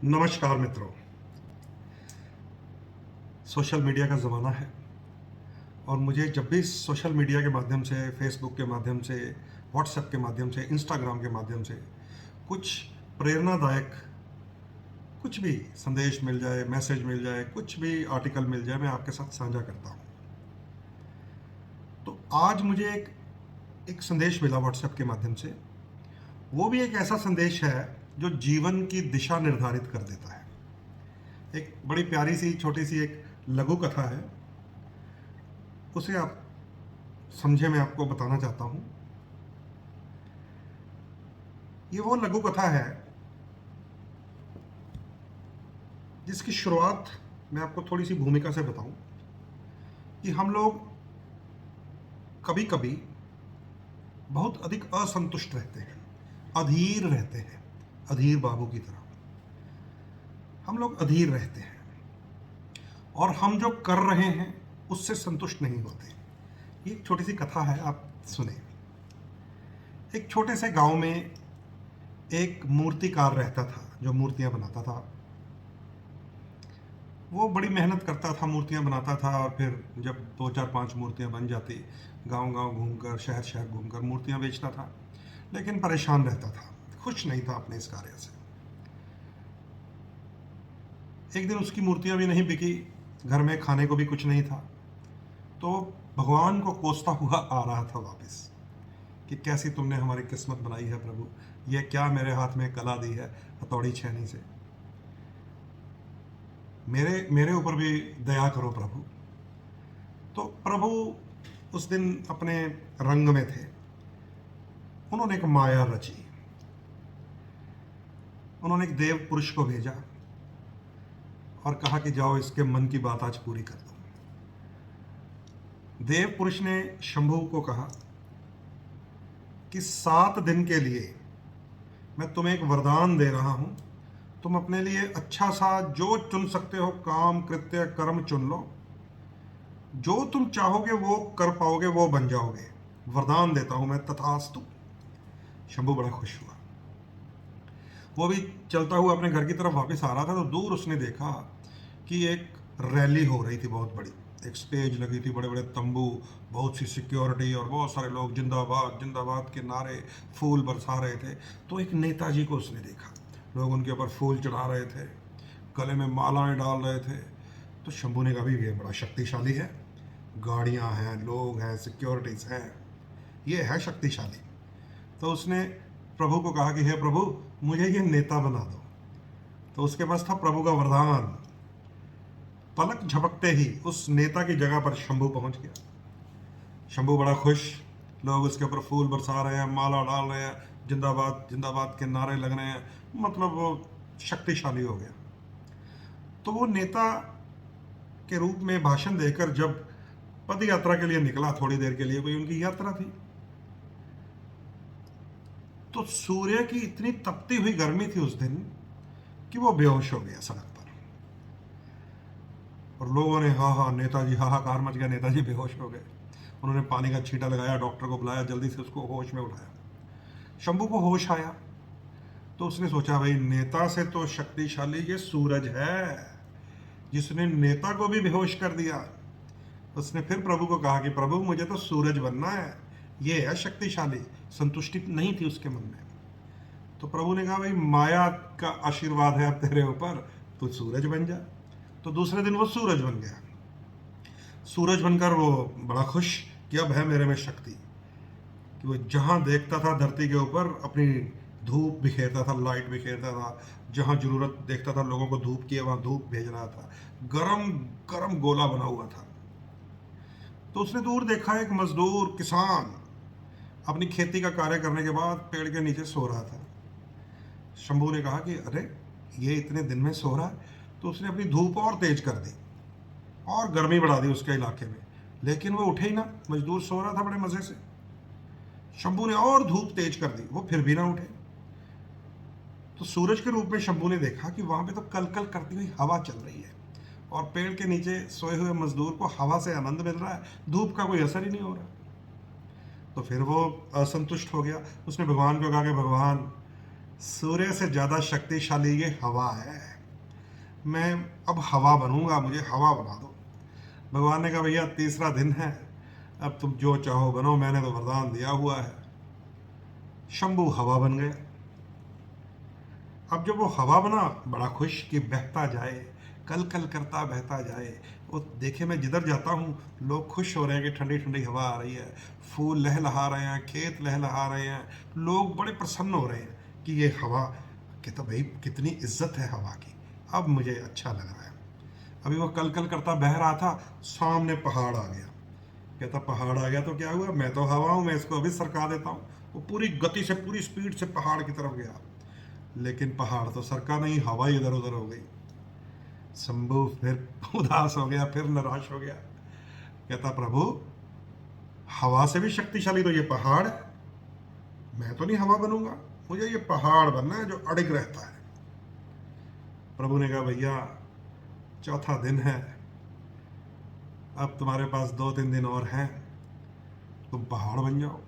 नमस्कार मित्रों। Social media का ज़माना है और मुझे जब भी सोशल मीडिया के माध्यम से, फेसबुक के माध्यम से, व्हाट्सएप के माध्यम से, इंस्टाग्राम के माध्यम से कुछ प्रेरणादायक कुछ भी संदेश मिल जाए, मैसेज मिल जाए, कुछ भी आर्टिकल मिल जाए, मैं आपके साथ साझा करता हूँ। तो आज मुझे एक संदेश मिला व्हाट्सएप के माध्यम से। वो भी एक ऐसा संदेश है जो जीवन की दिशा निर्धारित कर देता है। एक बड़ी प्यारी सी छोटी सी एक लघु कथा है, उसे आप समझे, मैं आपको बताना चाहता हूँ। ये वो लघु कथा है जिसकी शुरुआत मैं आपको थोड़ी सी भूमिका से बताऊं कि हम लोग कभी कभी बहुत अधिक असंतुष्ट रहते हैं, अधीर रहते हैं, अधीर बाबू की तरह हम लोग अधीर रहते हैं और हम जो कर रहे हैं उससे संतुष्ट नहीं होते। ये एक छोटी सी कथा है, आप सुने। एक छोटे से गांव में एक मूर्तिकार रहता था जो मूर्तियां बनाता था। वो बड़ी मेहनत करता था, मूर्तियां बनाता था और फिर जब 2 4 5 मूर्तियां बन जाती, गांव गांव घूमकर, शहर शहर घूमकर मूर्तियां बेचता था। लेकिन परेशान रहता था, खुश नहीं था अपने इस कार्य से। एक दिन उसकी मूर्तियां भी नहीं बिकी, घर में खाने को भी कुछ नहीं था। तो भगवान को कोसता हुआ आ रहा था वापस कि कैसी तुमने हमारी किस्मत बनाई है प्रभु, ये क्या मेरे हाथ में कला दी है हथौड़ी छेनी से, मेरे मेरे ऊपर भी दया करो प्रभु। तो प्रभु उस दिन अपने रंग में थे। उन्होंने एक माया रची। उन्होंने एक देव पुरुष को भेजा और कहा कि जाओ इसके मन की बात आज पूरी कर दो। देव पुरुष ने शंभु को कहा कि 7 दिन के लिए मैं तुम्हें एक वरदान दे रहा हूं। तुम अपने लिए अच्छा सा जो चुन सकते हो, काम, कृत्य, कर्म चुन लो। जो तुम चाहोगे वो कर पाओगे, वो बन जाओगे। वरदान देता हूं मैं, तथास्तु। शंभू बड़ा खुश हुआ। वो भी चलता हुआ अपने घर की तरफ वापस आ रहा था तो दूर उसने देखा कि एक रैली हो रही थी बहुत बड़ी। एक स्टेज लगी थी, बड़े बड़े तंबू, बहुत सी सिक्योरिटी और बहुत सारे लोग जिंदाबाद जिंदाबाद के नारे, फूल बरसा रहे थे। तो एक नेताजी को उसने देखा, लोग उनके ऊपर फूल चढ़ा रहे थे, गले में मालाएं डाल रहे थे। तो शंभू ने कहा भी ये बड़ा शक्तिशाली है, गाड़ियां हैं, लोग हैं, सिक्योरिटीज हैं, ये है शक्तिशाली। तो उसने प्रभु को कहा कि हे प्रभु, मुझे ये नेता बना दो। तो उसके पास था प्रभु का वरदान। पलक झपकते ही उस नेता की जगह पर शंभू पहुंच गया। शंभू बड़ा खुश, लोग उसके ऊपर फूल बरसा रहे हैं, माला डाल रहे हैं, जिंदाबाद जिंदाबाद के नारे लग रहे हैं, मतलब वो शक्तिशाली हो गया। तो वो नेता के रूप में भाषण देकर जब पद यात्रा के लिए निकला, थोड़ी देर के लिए कोई उनकी यात्रा थी, तो सूर्य की इतनी तपती हुई गर्मी थी उस दिन कि वो बेहोश हो गया सड़क पर। और लोगों ने नेताजी, हाहाकार मच गया, नेताजी बेहोश हो गए। उन्होंने पानी का छींटा लगाया, डॉक्टर को बुलाया, जल्दी से उसको होश में उठाया। शंभू को होश आया तो उसने सोचा भाई नेता से तो शक्तिशाली ये सूरज है जिसने नेता को भी बेहोश कर दिया। उसने फिर प्रभु को कहा कि प्रभु मुझे तो सूरज बनना है, ये है शक्तिशाली। संतुष्टि नहीं थी उसके मन में। तो प्रभु ने कहा भाई माया का आशीर्वाद है अब तेरे ऊपर, तू सूरज बन जा। तो दूसरे दिन वो सूरज बन गया। सूरज बनकर वो बड़ा खुश कि अब है मेरे में शक्ति, कि वो जहां देखता था धरती के ऊपर अपनी धूप बिखेरता था, लाइट बिखेरता था। जहां जरूरत देखता था लोगों को धूप की, वहां धूप भेज रहा था। गरम गरम गोला बना हुआ था। तो उसने दूर देखा एक मजदूर किसान अपनी खेती का कार्य करने के बाद पेड़ के नीचे सो रहा था। शंभू ने कहा कि अरे ये इतने दिन में सो रहा है। तो उसने अपनी धूप और तेज कर दी और गर्मी बढ़ा दी उसके इलाके में, लेकिन वो उठे ही ना। मजदूर सो रहा था बड़े मजे से। शंभू ने और धूप तेज कर दी, वो फिर भी ना उठे। तो सूरज के रूप में शंभू ने देखा कि वहां पे तो कल कल करती हुई हवा चल रही है और पेड़ के नीचे सोए हुए मजदूर को हवा से आनंद मिल रहा है, धूप का कोई असर ही नहीं हो रहा। तो फिर वो असंतुष्ट हो गया। उसने भगवान को कहा कि भगवान सूर्य से ज़्यादा शक्तिशाली ये हवा है। मैं अब हवा बनूंगा, मुझे हवा बना दो। भगवान ने कहा भैया तीसरा दिन है, अब तुम जो चाहो बनो, मैंने तो वरदान दिया हुआ है। शंभू हवा बन गया। अब जब वो हवा बना, बड़ा खुश कि बहता जाए, कल कल करता बहता जाए। वो देखे मैं जिधर जाता हूँ लोग खुश हो रहे हैं कि ठंडी ठंडी हवा आ रही है, फूल लहलहा रहे हैं, खेत लहलहा रहे हैं, लोग बड़े प्रसन्न हो रहे हैं कि ये हवा कि तो भाई कितनी इज्जत है हवा की। अब मुझे अच्छा लग रहा है। अभी वो कल कल करता बह रहा था, सामने पहाड़ आ गया। कहता पहाड़ आ गया तो क्या हुआ, मैं तो हवा हूँ, मैं इसको अभी सरका देता हूँ। वो पूरी गति से, पूरी स्पीड से पहाड़ की तरफ गया, लेकिन पहाड़ तो सरका नहीं, हवा ही इधर उधर हो गई। शंभू फिर उदास हो गया, फिर निराश हो गया। कहता प्रभु हवा से भी शक्तिशाली तो ये पहाड़ है, मैं तो नहीं हवा बनूंगा, मुझे ये पहाड़ बनना है जो अड़िग रहता है। प्रभु ने कहा भैया चौथा दिन है, अब तुम्हारे पास 2-3 दिन और हैं, तुम पहाड़ बन जाओ।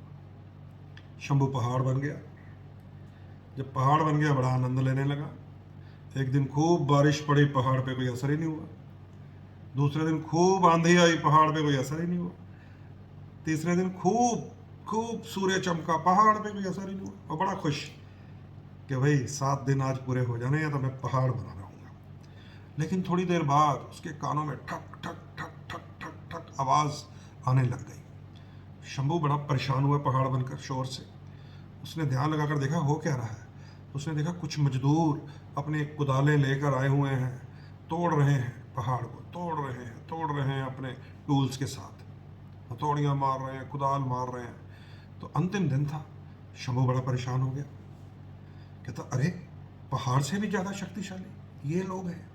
शंभू पहाड़ बन गया। जब पहाड़ बन गया बड़ा आनंद लेने लगा। एक दिन खूब बारिश पड़ी, पहाड़ पे कोई असर ही नहीं हुआ। दूसरे दिन खूब आंधी आई, पहाड़ पे कोई असर ही नहीं हुआ। तीसरे दिन खूब खूब सूर्य चमका, पहाड़ पे कोई असर ही नहीं हुआ। और बड़ा खुश कि भाई 7 दिन आज पूरे हो जाने हैं तो मैं पहाड़ बना रहूँगा। लेकिन थोड़ी देर बाद उसके कानों में ठक ठक ठक ठक ठक ठक आवाज़ आने लग गई। शंभू बड़ा परेशान हुआ पहाड़ बनकर शोर से। उसने ध्यान लगाकर देखा हो क्या रहा है। उसने देखा कुछ मजदूर अपने कुदालें लेकर आए हुए हैं, तोड़ रहे हैं पहाड़ को, तोड़ रहे हैं अपने टूल्स के साथ, हथौड़ियाँ मार रहे हैं, कुदाल मार रहे हैं। तो अंतिम दिन था। शंभू बड़ा परेशान हो गया। कहता अरे पहाड़ से भी ज़्यादा शक्तिशाली ये लोग हैं।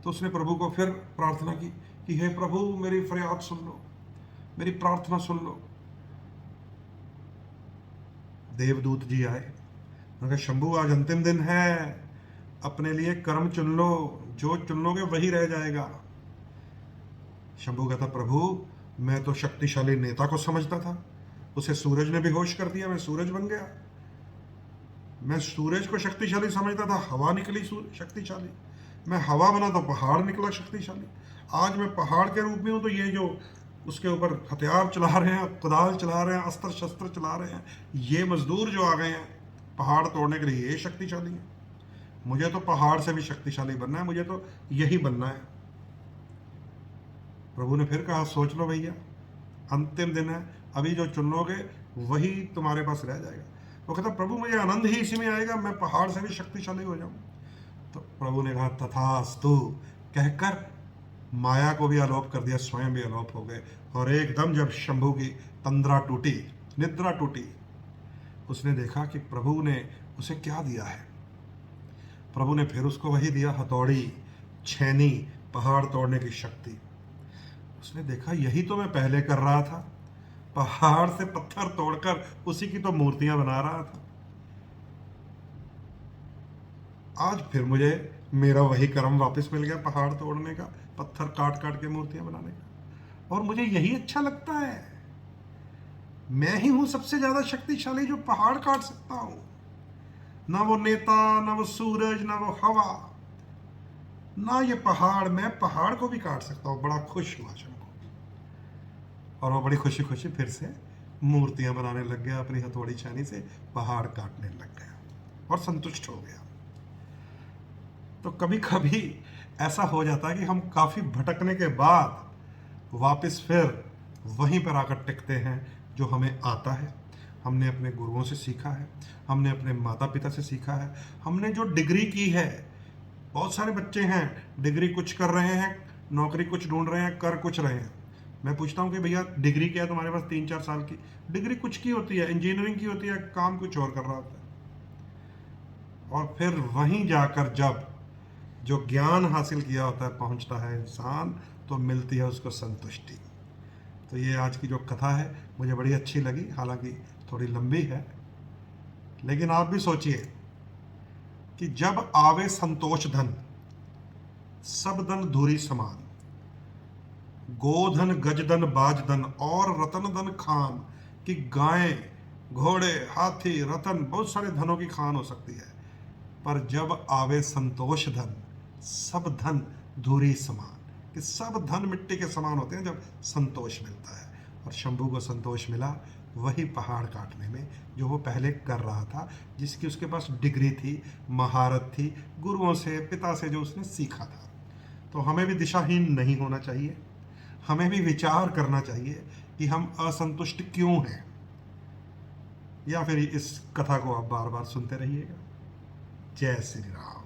तो उसने प्रभु को फिर प्रार्थना की कि हे प्रभु मेरी फरियाद सुन लो, मेरी प्रार्थना सुन लो। देवदूत जी आए, उन्होंने कहा शंभू आज अंतिम दिन है, अपने लिए कर्म चुन लो, जो चुन लोगे वही रह जाएगा। शंभू कहता प्रभु मैं तो शक्तिशाली नेता को समझता था, उसे सूरज ने बेहोश कर दिया, मैं सूरज बन गया। मैं सूरज को शक्तिशाली समझता था, हवा निकली शक्तिशाली। मैं हवा बना तो पहाड़ निकला शक्तिशाली। आज मैं पहाड़ के रूप में हूँ तो ये जो उसके ऊपर हथियार चला रहे हैं, कुदाल चला रहे हैं, अस्त्र शस्त्र चला रहे हैं, ये मजदूर जो आ गए हैं पहाड़ तोड़ने के लिए, ये शक्तिशाली है। मुझे तो पहाड़ से भी शक्तिशाली बनना है, मुझे तो यही बनना है। प्रभु ने फिर कहा सोच लो भैया, अंतिम दिन है, अभी जो चुन लोगे वही तुम्हारे पास रह जाएगा। वो कहता प्रभु मुझे आनंद ही इसी में आएगा, मैं पहाड़ से भी शक्तिशाली हो जाऊं। तो प्रभु ने कहा तथास्तु कहकर माया को भी आलोप कर दिया, स्वयं भी आलोप हो गए। और एकदम जब शंभू की तंद्रा टूटी, निद्रा टूटी, उसने देखा कि प्रभु ने उसे क्या दिया है। प्रभु ने फिर उसको वही दिया, हथौड़ी, छेनी, पहाड़ तोड़ने की शक्ति। उसने देखा यही तो मैं पहले कर रहा था, पहाड़ से पत्थर तोड़कर उसी की तो मूर्तियां बना रहा था। आज फिर मुझे मेरा वही कर्म वापस मिल गया, पहाड़ तोड़ने का, पत्थर काट काट के मूर्तियां बनाने का। और मुझे यही अच्छा लगता है। मैं ही हूं सबसे ज्यादा शक्तिशाली जो पहाड़ काट सकता हूं। ना वो नेता, ना वो सूरज, ना वो हवा, ना ये पहाड़, मैं पहाड़ को भी काट सकता हूं। बड़ा खुश हुआ शंभू, और वो बड़ी खुशी खुशी फिर से मूर्तियां बनाने लग गया, अपनी हथौड़ी छानी से पहाड़ काटने लग गया और संतुष्ट हो गया। तो कभी कभी ऐसा हो जाता है कि हम काफी भटकने के बाद वापस फिर वहीं पर आकर टिकते हैं जो हमें आता है। हमने अपने गुरुओं से सीखा है, हमने अपने माता पिता से सीखा है, हमने जो डिग्री की है। बहुत सारे बच्चे हैं डिग्री कुछ कर रहे हैं, नौकरी कुछ ढूंढ रहे हैं, कर कुछ रहे हैं। मैं पूछता हूँ कि भैया डिग्री क्या है तुम्हारे पास? 3-4 साल की डिग्री कुछ की होती है, इंजीनियरिंग की होती है, काम कुछ और कर रहा होता है। और फिर वहीं जाकर जब जो ज्ञान हासिल किया होता है पहुंचता है इंसान, तो मिलती है उसको संतुष्टि। तो ये आज की जो कथा है मुझे बड़ी अच्छी लगी, हालांकि थोड़ी लंबी है, लेकिन आप भी सोचिए कि जब आवे संतोष धन, सब धन धूरी समान, गोधन गजधन बाजधन और रतन धन खान, कि गायें घोड़े, हाथी, रतन, बहुत सारे धनों की खान हो सकती है, पर जब आवे संतोष धन, सब धन धूरी समान, कि सब धन मिट्टी के समान होते हैं जब संतोष मिलता है। और शंभू को संतोष मिला वही पहाड़ काटने में जो वो पहले कर रहा था, जिसकी उसके पास डिग्री थी, महारत थी, गुरुओं से, पिता से जो उसने सीखा था। तो हमें भी दिशाहीन नहीं होना चाहिए, हमें भी विचार करना चाहिए कि हम असंतुष्ट क्यों हैं, या फिर इस कथा को आप बार बार सुनते रहिएगा। जय श्री राम।